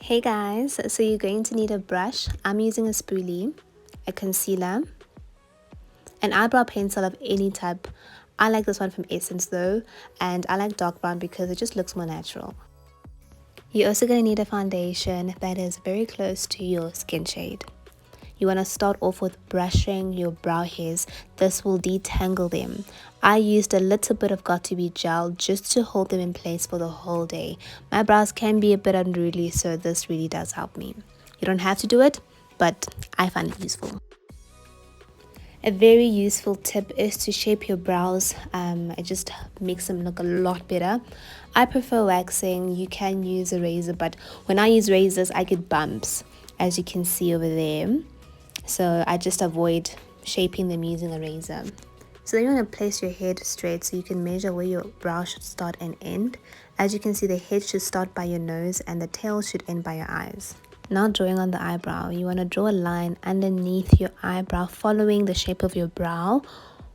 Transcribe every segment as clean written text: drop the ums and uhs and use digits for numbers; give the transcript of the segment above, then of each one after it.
Hey guys, so you're going to need a brush. I'm using a spoolie, a concealer, an eyebrow pencil of any type. I like this one from Essence though, and I like dark brown because it just looks more natural. You're also going to need a foundation that is very close to your skin shade. You want to start off with brushing your brow hairs. This will detangle them. I used a little bit of got2b gel just to hold them in place for the whole day. My brows can be a bit unruly, so this really does help me. You don't have to do it, but I find it useful. A very useful tip is to shape your brows. It just makes them look a lot better. I prefer waxing. You can use a razor, but when I use razors, I get bumps, as you can see over there. So I just avoid shaping them using a razor. So then you want to place your head straight so you can measure where your brow should start and end. As you can see, the head should start by your nose and the tail should end by your eyes. Now drawing on the eyebrow, you want to draw a line underneath your eyebrow following the shape of your brow.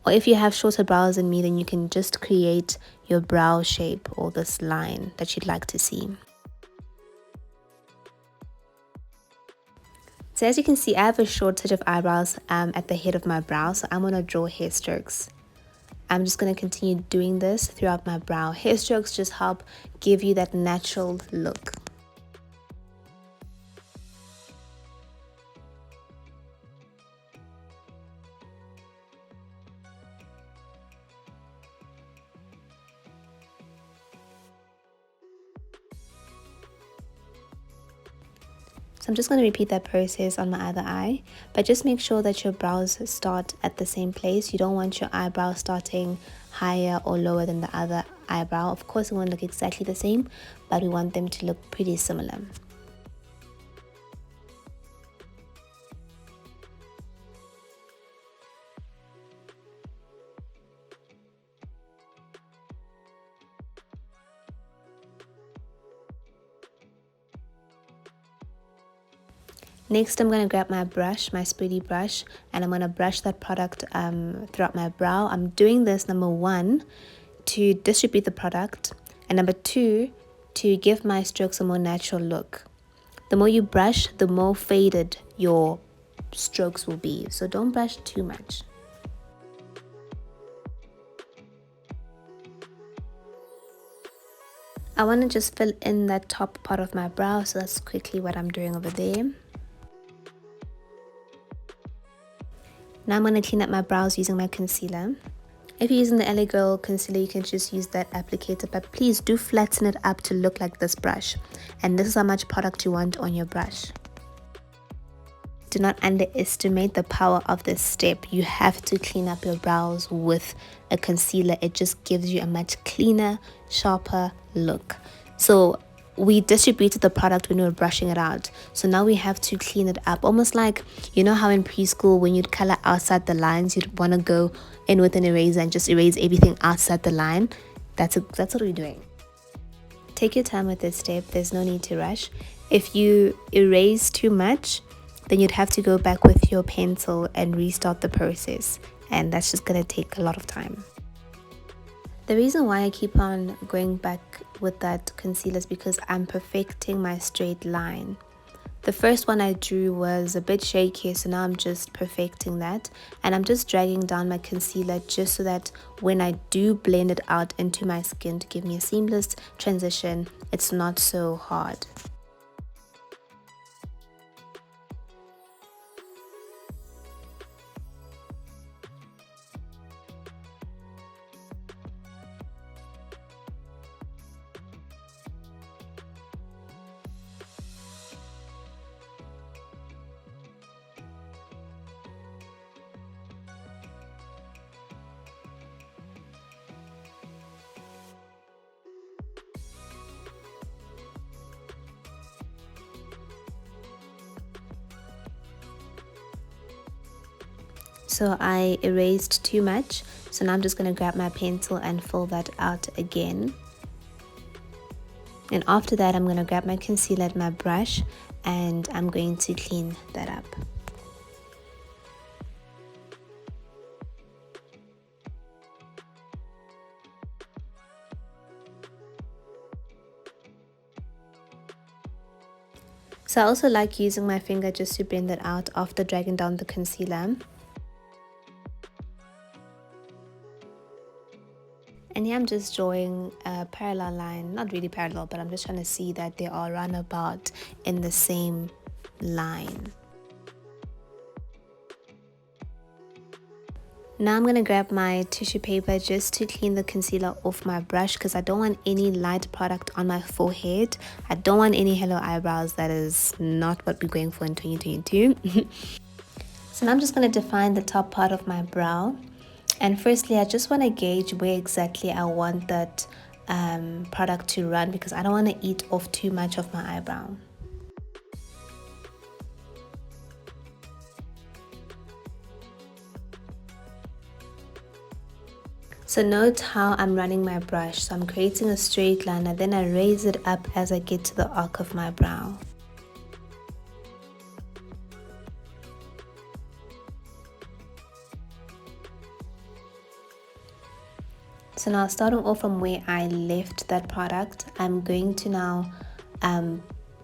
Or if you have shorter brows than me, then you can just create your brow shape or this line that you'd like to see. So as you can see, I have a short set of eyebrows at the head of my brow, so I'm going to draw hair strokes. I'm just going to continue doing this throughout my brow. Hair strokes just help give you that natural look. So I'm just going to repeat that process on my other eye, but just make sure that your brows start at the same place. You don't want your eyebrow starting higher or lower than the other eyebrow. Of course, it won't look exactly the same, but we want them to look pretty similar. Next, I'm going to grab my brush, my spoolie brush, and I'm going to brush that product throughout my brow. I'm doing this, number one, to distribute the product, and number two, to give my strokes a more natural look. The more you brush, the more faded your strokes will be, so don't brush too much. I want to just fill in that top part of my brow, so that's quickly what I'm doing over there. Now I'm going to clean up my brows using my concealer. If you're using the LA Girl concealer, you can just use that applicator, but please do flatten it up to look like this brush. And this is how much product you want on your brush. Do not underestimate the power of this step. You have to clean up your brows with a concealer. It just gives you a much cleaner, sharper look. So we distributed the product when we were brushing it out, so now we have to clean it up, almost like, you know how in preschool when you'd color outside the lines, you'd want to go in with an eraser and just erase everything outside the line. That's what we're doing. Take your time with this step. There's no need to rush. If you erase too much, then you'd have to go back with your pencil and restart the process, and that's just going to take a lot of time. The reason why I keep on going back with that concealer is because I'm perfecting my straight line. The first one I drew was a bit shaky, so now I'm just perfecting that, and I'm just dragging down my concealer just so that when I do blend it out into my skin to give me a seamless transition, it's not so hard. So I erased too much, so now I'm just going to grab my pencil and fill that out again. And after that, I'm going to grab my concealer and my brush, and I'm going to clean that up. So I also like using my finger just to blend that out after dragging down the concealer. And here I'm just drawing a parallel line, not really parallel, but I'm just trying to see that they are roundabout in the same line. Now I'm going to grab my tissue paper just to clean the concealer off my brush, because I don't want any light product on my forehead. I don't want any halo eyebrows. That is not what we're going for in 2022. So now I'm just going to define the top part of my brow. And firstly, I just want to gauge where exactly I want that product to run, because I don't want to eat off too much of my eyebrow. So note how I'm running my brush. So I'm creating a straight line and then I raise it up as I get to the arc of my brow. So now, starting off from where I left that product, I'm going to now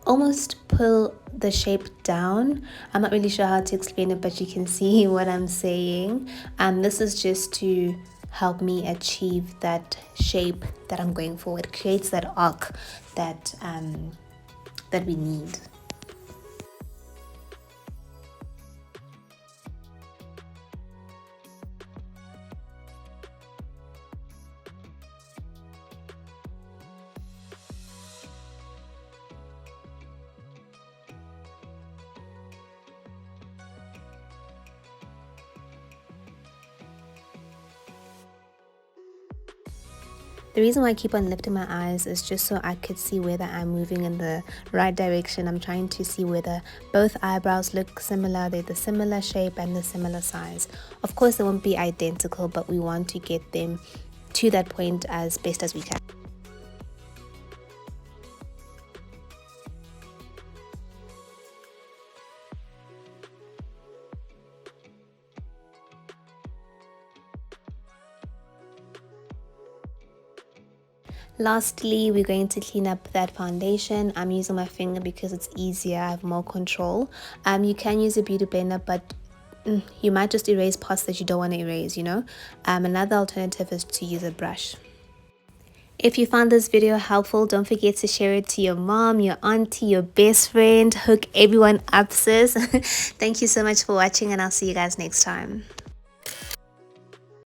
almost pull the shape down. I'm not really sure how to explain it, but you can see what I'm saying. This is just to help me achieve that shape that I'm going for. It creates that arc that that we need. The reason why I keep on lifting my eyes is just so I could see whether I'm moving in the right direction. I'm trying to see whether both eyebrows look similar, they're the similar shape and the similar size. Of course, they won't be identical, but we want to get them to that point as best as we can. Lastly, we're going to clean up that foundation. I'm using my finger because it's easier, I have more control. You can use a beauty blender, but you might just erase parts that you don't want to erase, you know. Another alternative is to use a brush. If you found this video helpful, don't forget to share it to your mom, your auntie, your best friend. Hook everyone up, sis. Thank you so much for watching, and I'll see you guys next time.